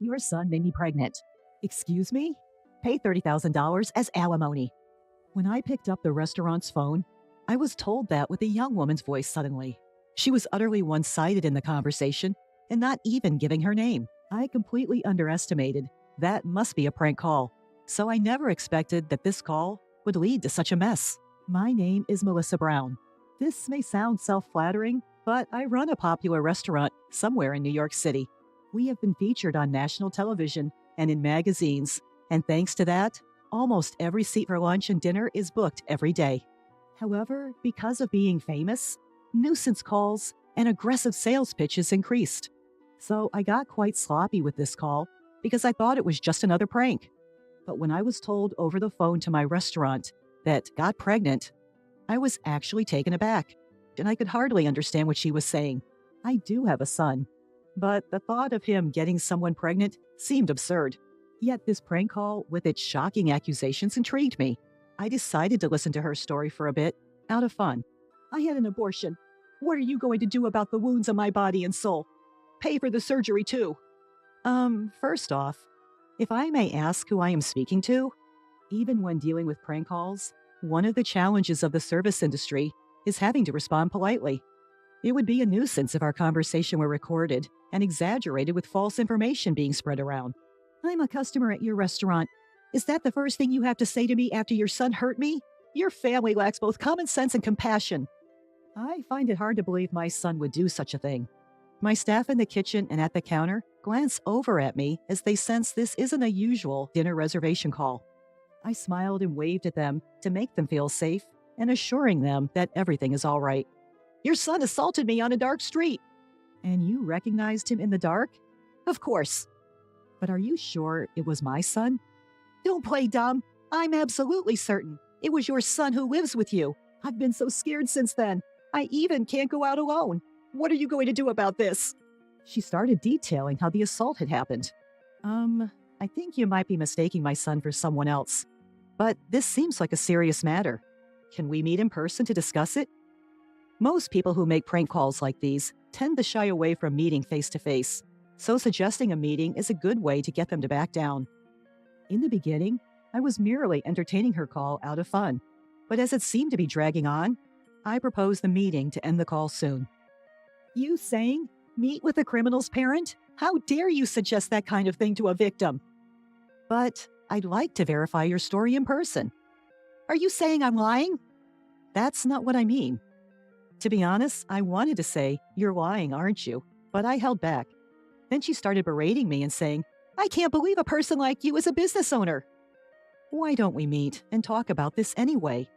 Your son made me pregnant. Excuse me? Pay $30,000 as alimony. When I picked up the restaurant's phone, I was told that with a young woman's voice suddenly. She was utterly one-sided in the conversation and not even giving her name. I completely underestimated. That must be a prank call. So I never expected that this call would lead to such a mess. My name is Melissa Brown. This may sound self-flattering, but I run a popular restaurant somewhere in New York City. We have been featured on national television and in magazines, and thanks to that, almost every seat for lunch and dinner is booked every day. However, because of being famous, nuisance calls and aggressive sales pitches increased. So I got quite sloppy with this call because I thought it was just another prank. But when I was told over the phone to my restaurant that got pregnant, I was actually taken aback, and I could hardly understand what she was saying. I do have a son, but the thought of him getting someone pregnant seemed absurd. Yet this prank call with its shocking accusations intrigued me. I decided to listen to her story for a bit, out of fun. I had an abortion. What are you going to do about the wounds on my body and soul? Pay for the surgery too. First off, if I may ask who I am speaking to, even when dealing with prank calls, one of the challenges of the service industry is having to respond politely. It would be a nuisance if our conversation were recorded and exaggerated with false information being spread around. I'm a customer at your restaurant. Is that the first thing you have to say to me after your son hurt me? Your family lacks both common sense and compassion. I find it hard to believe my son would do such a thing. My staff in the kitchen and at the counter glance over at me as they sense this isn't a usual dinner reservation call. I smiled and waved at them to make them feel safe and assuring them that everything is all right. Your son assaulted me on a dark street. And you recognized him in the dark? Of course. But are you sure it was my son? Don't play dumb. I'm absolutely certain. It was your son who lives with you. I've been so scared since then. I even can't go out alone. What are you going to do about this? She started detailing how the assault had happened. I think you might be mistaking my son for someone else. But this seems like a serious matter. Can we meet in person to discuss it? Most people who make prank calls like these tend to shy away from meeting face-to-face, so suggesting a meeting is a good way to get them to back down. In the beginning, I was merely entertaining her call out of fun, but as it seemed to be dragging on, I proposed the meeting to end the call soon. You saying, meet with a criminal's parent? How dare you suggest that kind of thing to a victim? But I'd like to verify your story in person. Are you saying I'm lying? That's not what I mean. To be honest, I wanted to say, you're lying, aren't you? But I held back. Then she started berating me and saying, I can't believe a person like you is a business owner. Why don't we meet and talk about this anyway?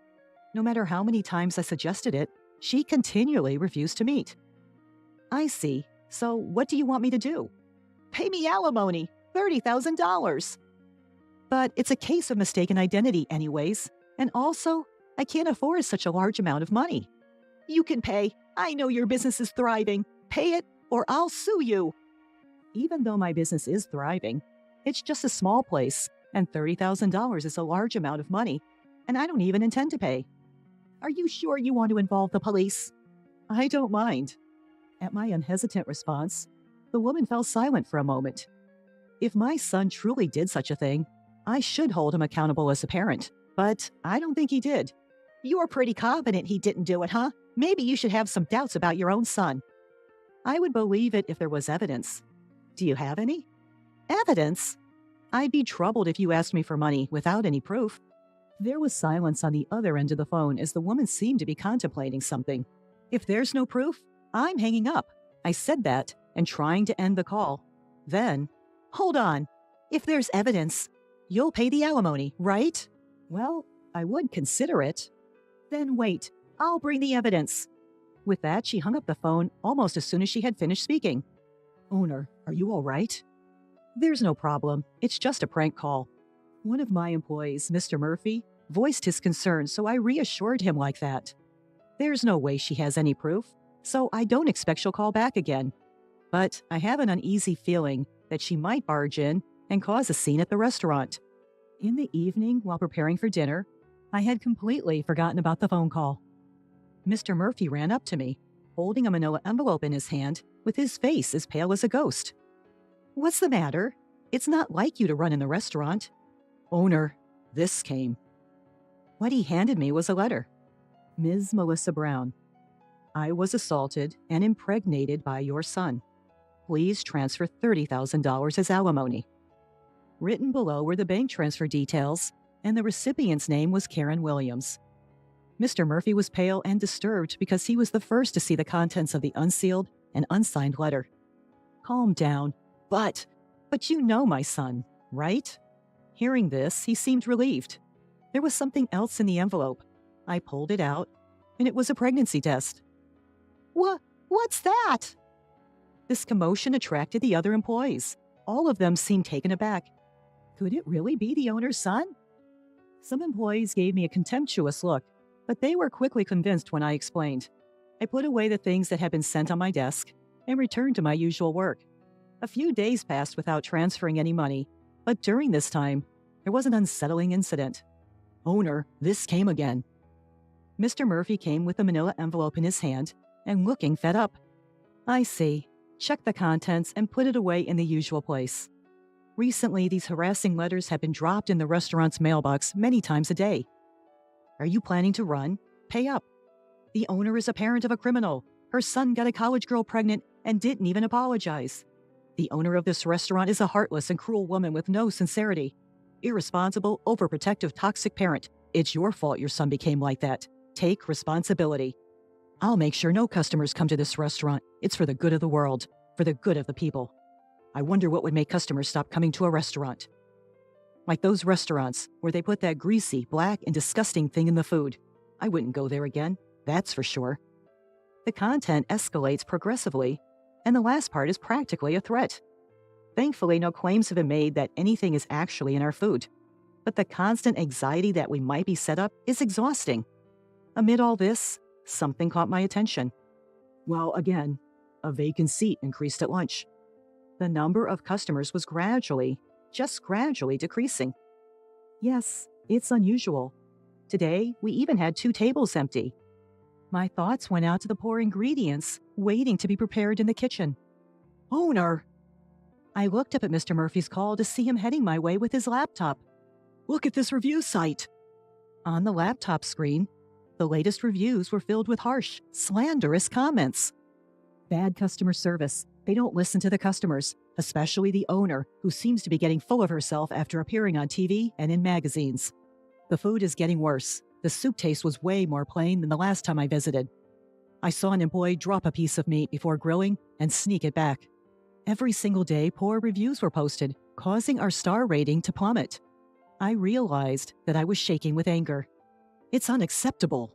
No matter how many times I suggested it, she continually refused to meet. I see. So what do you want me to do? Pay me alimony, $30,000. But it's a case of mistaken identity anyways. And also, I can't afford such a large amount of money. You can pay. I know your business is thriving. Pay it or I'll sue you. Even though my business is thriving, it's just a small place, and $30,000 is a large amount of money, and I don't even intend to pay. Are you sure you want to involve the police? I don't mind. At my unhesitant response, the woman fell silent for a moment. If my son truly did such a thing, I should hold him accountable as a parent, but I don't think he did. You're pretty confident he didn't do it, huh? Maybe you should have some doubts about your own son. I would believe it if there was evidence. Do you have any? Evidence? I'd be troubled if you asked me for money without any proof. There was silence on the other end of the phone as the woman seemed to be contemplating something. If there's no proof, I'm hanging up. I said that and trying to end the call. Then, hold on. If there's evidence, you'll pay the alimony, right? Well, I would consider it. Then wait, I'll bring the evidence. With that, she hung up the phone almost as soon as she had finished speaking. Owner, are you all right? There's no problem. It's just a prank call. One of my employees, Mr. Murphy, voiced his concern, so I reassured him like that. There's no way she has any proof, so I don't expect she'll call back again. But I have an uneasy feeling that she might barge in and cause a scene at the restaurant. In the evening, while preparing for dinner, I had completely forgotten about the phone call. Mr. Murphy ran up to me, holding a manila envelope in his hand, with his face as pale as a ghost. What's the matter? It's not like you to run in the restaurant. Owner, this came. What he handed me was a letter. Ms. Melissa Brown, I was assaulted and impregnated by your son. Please transfer $30,000 as alimony. Written below were the bank transfer details, and the recipient's name was Karen Williams. Mr. Murphy was pale and disturbed because he was the first to see the contents of the unsealed and unsigned letter. Calm down. But you know my son, right? Hearing this, he seemed relieved. There was something else in the envelope. I pulled it out, and it was a pregnancy test. What's that? This commotion attracted the other employees. All of them seemed taken aback. Could it really be the owner's son? Some employees gave me a contemptuous look, but they were quickly convinced when I explained. I put away the things that had been sent on my desk and returned to my usual work. A few days passed without transferring any money, but during this time, there was an unsettling incident. Owner, this came again. Mr. Murphy came with a manila envelope in his hand and looking fed up. I see. Check the contents and put it away in the usual place. Recently, these harassing letters have been dropped in the restaurant's mailbox many times a day. Are you planning to run? Pay up. The owner is a parent of a criminal. Her son got a college girl pregnant and didn't even apologize. The owner of this restaurant is a heartless and cruel woman with no sincerity. Irresponsible, overprotective, toxic parent. It's your fault your son became like that. Take responsibility. I'll make sure no customers come to this restaurant. It's for the good of the world, for the good of the people. I wonder what would make customers stop coming to a restaurant. Like those restaurants where they put that greasy, black, and disgusting thing in the food. I wouldn't go there again, that's for sure. The content escalates progressively, and the last part is practically a threat. Thankfully, no claims have been made that anything is actually in our food. But the constant anxiety that we might be set up is exhausting. Amid all this, something caught my attention. Well, again, a vacant seat increased at lunch. The number of customers was just gradually decreasing. Yes, it's unusual. Today, we even had 2 tables empty. My thoughts went out to the poor ingredients waiting to be prepared in the kitchen. Owner! I looked up at Mr. Murphy's call to see him heading my way with his laptop. Look at this review site. On the laptop screen, the latest reviews were filled with harsh, slanderous comments. Bad customer service. They don't listen to the customers, especially the owner, who seems to be getting full of herself after appearing on TV and in magazines. The food is getting worse. The soup taste was way more plain than the last time I visited. I saw an employee drop a piece of meat before grilling and sneak it back. Every single day, poor reviews were posted, causing our star rating to plummet. I realized that I was shaking with anger. It's unacceptable.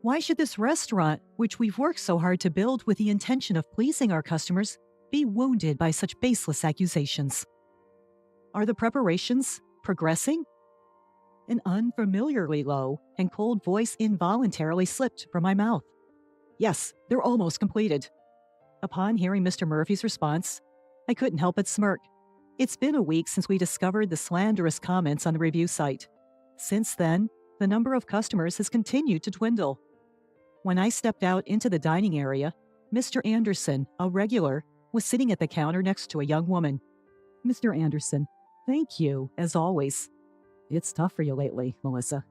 Why should this restaurant, which we've worked so hard to build with the intention of pleasing our customers, be wounded by such baseless accusations? Are the preparations progressing? An unfamiliarly low and cold voice involuntarily slipped from my mouth. Yes, they're almost completed. Upon hearing Mr. Murphy's response, I couldn't help but smirk. It's been a week since we discovered the slanderous comments on the review site. Since then, the number of customers has continued to dwindle. When I stepped out into the dining area, Mr. Anderson, a regular, was sitting at the counter next to a young woman. Mr. Anderson, thank you, as always. It's tough for you lately, Melissa.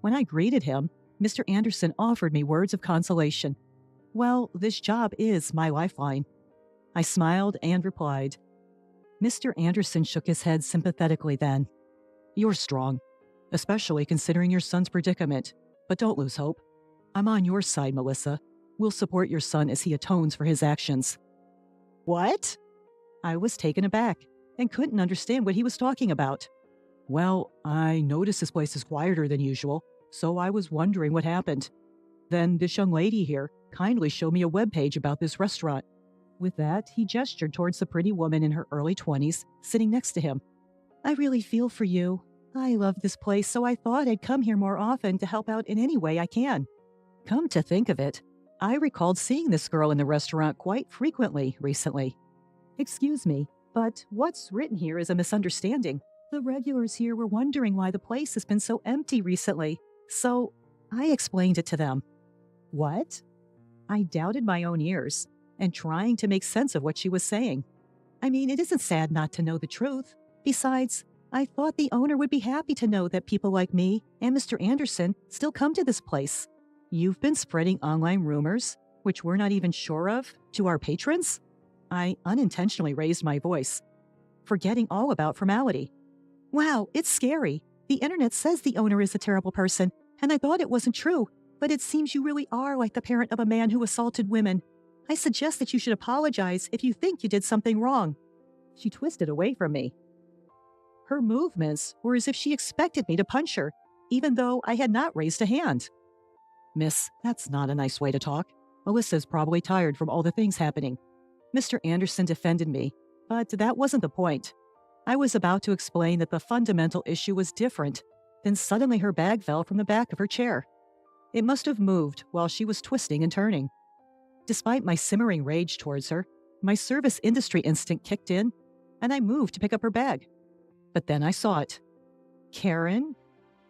When I greeted him, Mr. Anderson offered me words of consolation. Well, this job is my lifeline. I smiled and replied. Mr. Anderson shook his head sympathetically then. You're strong, especially considering your son's predicament, but don't lose hope. I'm on your side, Melissa. We'll support your son as he atones for his actions. What? I was taken aback and couldn't understand what he was talking about. Well, I noticed this place is quieter than usual, so I was wondering what happened. Then this young lady here kindly showed me a webpage about this restaurant. With that, he gestured towards the pretty woman in her early 20s sitting next to him. I really feel for you. I love this place, so I thought I'd come here more often to help out in any way I can. Come to think of it, I recalled seeing this girl in the restaurant quite frequently recently. Excuse me, but what's written here is a misunderstanding. The regulars here were wondering why the place has been so empty recently, so I explained it to them. What? I doubted my own ears and trying to make sense of what she was saying. I mean, it isn't sad not to know the truth. Besides, I thought the owner would be happy to know that people like me and Mr. Anderson still come to this place. You've been spreading online rumors, which we're not even sure of, to our patrons? I unintentionally raised my voice, forgetting all about formality. Wow, it's scary. The internet says the owner is a terrible person, and I thought it wasn't true, but it seems you really are like the parent of a man who assaulted women. I suggest that you should apologize if you think you did something wrong. She twisted away from me. Her movements were as if she expected me to punch her, even though I had not raised a hand. Miss, that's not a nice way to talk. Melissa's probably tired from all the things happening. Mr. Anderson defended me, but that wasn't the point. I was about to explain that the fundamental issue was different, then suddenly her bag fell from the back of her chair. It must have moved while she was twisting and turning. Despite my simmering rage towards her, my service industry instinct kicked in, and I moved to pick up her bag. But then I saw it. Karen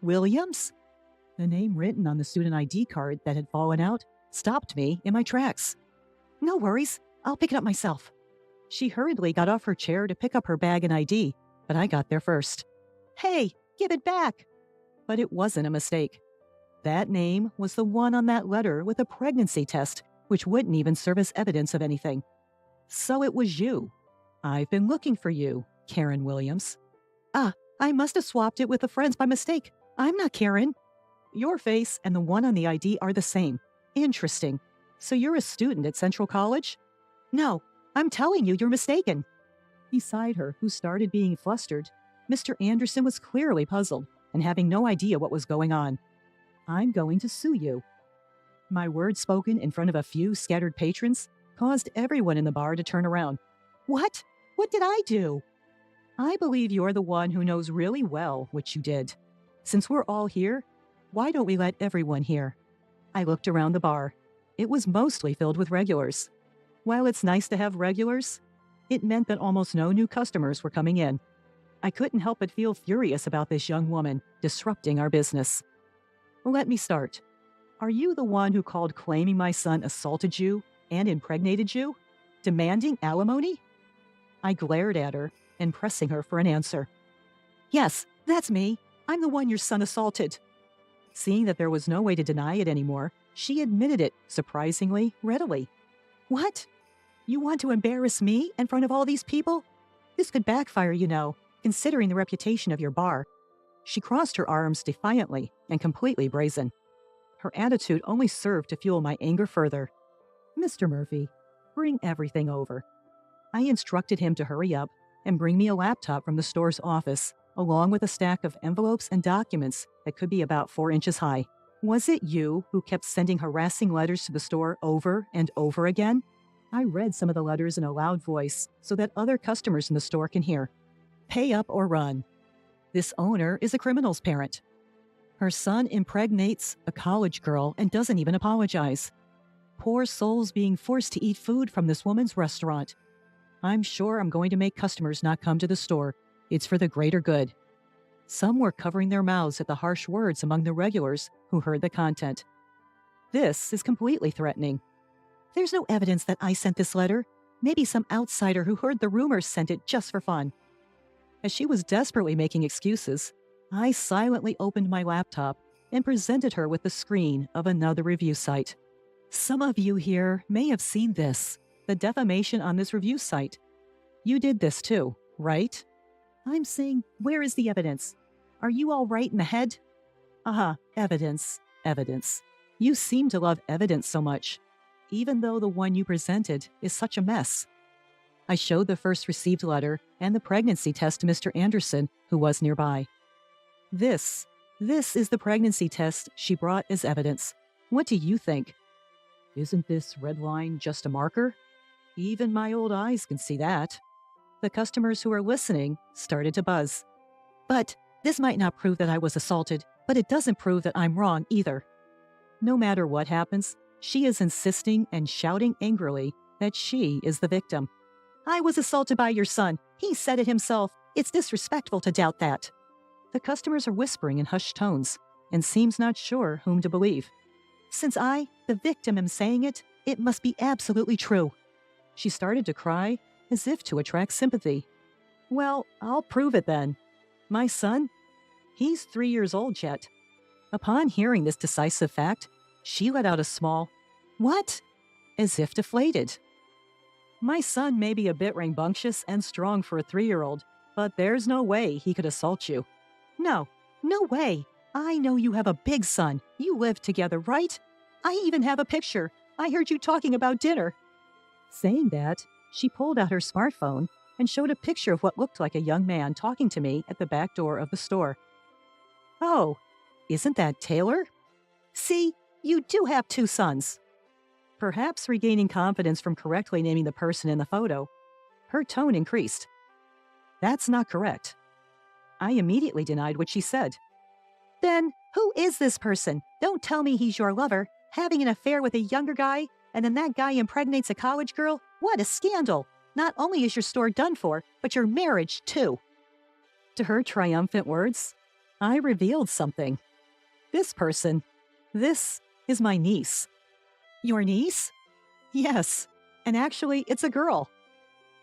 Williams? The name written on the student ID card that had fallen out stopped me in my tracks. No worries, I'll pick it up myself. She hurriedly got off her chair to pick up her bag and ID, but I got there first. Hey, give it back! But it wasn't a mistake. That name was the one on that letter with a pregnancy test, which wouldn't even serve as evidence of anything. So it was you. I've been looking for you, Karen Williams. Ah, I must have swapped it with a friend's by mistake. I'm not Karen. Your face and the one on the ID are the same. Interesting. So you're a student at Central College? No, I'm telling you, you're mistaken. Beside her, who started being flustered, Mr. Anderson was clearly puzzled and having no idea what was going on. I'm going to sue you. My words spoken in front of a few scattered patrons caused everyone in the bar to turn around. What? What did I do? I believe you're the one who knows really well what you did. Since we're all here, why don't we let everyone hear? I looked around the bar. It was mostly filled with regulars. While it's nice to have regulars, it meant that almost no new customers were coming in. I couldn't help but feel furious about this young woman disrupting our business. Let me start. Are you the one who called claiming my son assaulted you and impregnated you, demanding alimony? I glared at her and pressing her for an answer. Yes, that's me. I'm the one your son assaulted. Seeing that there was no way to deny it anymore, she admitted it, surprisingly, readily. What? You want to embarrass me in front of all these people? This could backfire, you know, considering the reputation of your bar. She crossed her arms defiantly and completely brazen. Her attitude only served to fuel my anger further. Mr. Murphy, bring everything over. I instructed him to hurry up and bring me a laptop from the store's office, along with a stack of envelopes and documents that could be about 4 inches high. Was it you who kept sending harassing letters to the store over and over again? I read some of the letters in a loud voice so that other customers in the store can hear. Pay up or run. This owner is a criminal's parent. Her son impregnates a college girl and doesn't even apologize. Poor souls being forced to eat food from this woman's restaurant. I'm sure I'm going to make customers not come to the store. It's for the greater good. Some were covering their mouths at the harsh words among the regulars who heard the content. This is completely threatening. There's no evidence that I sent this letter. Maybe some outsider who heard the rumors sent it just for fun. As she was desperately making excuses, I silently opened my laptop and presented her with the screen of another review site. Some of you here may have seen this, the defamation on this review site. You did this too, right? I'm saying, where is the evidence? Are you all right in the head? Evidence. You seem to love evidence so much, even though the one you presented is such a mess. I showed the first received letter and the pregnancy test to Mr. Anderson, who was nearby. This is the pregnancy test she brought as evidence. What do you think? Isn't this red line just a marker? Even my old eyes can see that. The customers who were listening started to buzz. But this might not prove that I was assaulted, but it doesn't prove that I'm wrong either. No matter what happens, she is insisting and shouting angrily that she is the victim. I was assaulted by your son. He said it himself. It's disrespectful to doubt that. The customers are whispering in hushed tones and seems not sure whom to believe. Since I, the victim, am saying it, it must be absolutely true. She started to cry as if to attract sympathy. Well, I'll prove it then. My son? He's 3 years old yet. Upon hearing this decisive fact, she let out a small, "What?" as if deflated. My son may be a bit rambunctious and strong for a 3-year-old, but there's no way he could assault you. No, no way. I know you have a big son. You live together, right? I even have a picture. I heard you talking about dinner. Saying that, she pulled out her smartphone and showed a picture of what looked like a young man talking to me at the back door of the store. Oh, isn't that Taylor? See, you do have 2 sons. Perhaps regaining confidence from correctly naming the person in the photo, her tone increased. That's not correct. I immediately denied what she said. Then, who is this person? Don't tell me he's your lover, having an affair with a younger guy, and then that guy impregnates a college girl? What a scandal! Not only is your store done for, but your marriage, too. To her triumphant words, I revealed something. This is my niece. Your niece? Yes, and actually, it's a girl.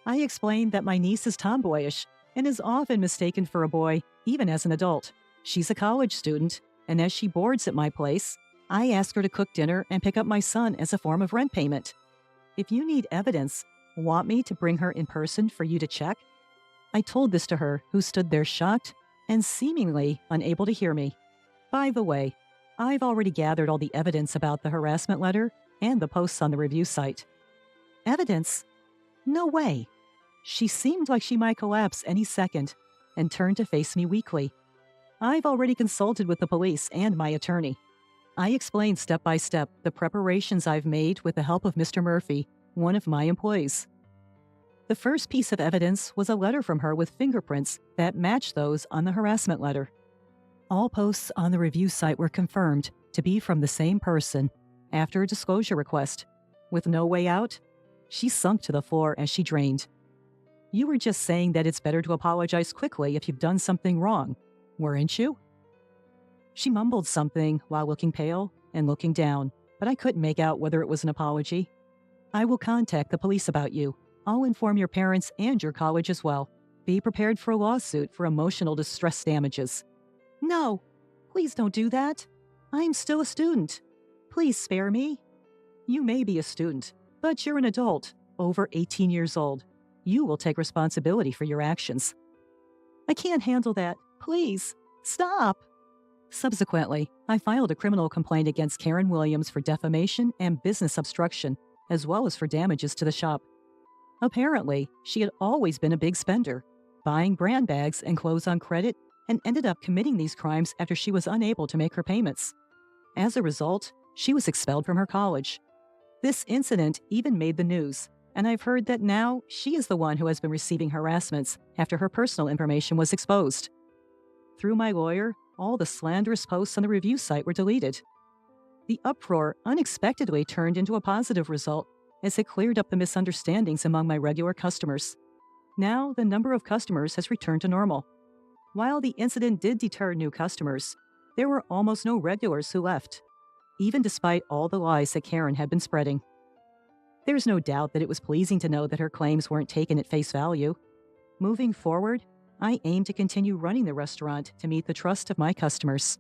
I explained that my niece is tomboyish and is often mistaken for a boy, even as an adult. She's a college student, and as she boards at my place, I ask her to cook dinner and pick up my son as a form of rent payment. If you need evidence, want me to bring her in person for you to check? I told this to her, who stood there shocked and seemingly unable to hear me. By the way, I've already gathered all the evidence about the harassment letter and the posts on the review site. Evidence? No way. She seemed like she might collapse any second and turned to face me weakly. I've already consulted with the police and my attorney. I explained step by step the preparations I've made with the help of Mr. Murphy, one of my employees. The first piece of evidence was a letter from her with fingerprints that matched those on the harassment letter. All posts on the review site were confirmed to be from the same person after a disclosure request. With no way out, she sunk to the floor as she drained. You were just saying that it's better to apologize quickly if you've done something wrong, weren't you? She mumbled something while looking pale and looking down, but I couldn't make out whether it was an apology. I will contact the police about you. I'll inform your parents and your college as well. Be prepared for a lawsuit for emotional distress damages. No, please don't do that. I'm still a student. Please spare me. You may be a student, but you're an adult, over 18 years old. You will take responsibility for your actions. I can't handle that. Please, stop. Subsequently, I filed a criminal complaint against Karen Williams for defamation and business obstruction, as well as for damages to the shop. Apparently, she had always been a big spender, buying brand bags and clothes on credit, and ended up committing these crimes after she was unable to make her payments. As a result, she was expelled from her college. This incident even made the news, and I've heard that now she is the one who has been receiving harassments after her personal information was exposed. Through my lawyer, all the slanderous posts on the review site were deleted. The uproar unexpectedly turned into a positive result as it cleared up the misunderstandings among my regular customers. Now, the number of customers has returned to normal. While the incident did deter new customers, there were almost no regulars who left, even despite all the lies that Karen had been spreading. There's no doubt that it was pleasing to know that her claims weren't taken at face value. Moving forward, I aim to continue running the restaurant to meet the trust of my customers.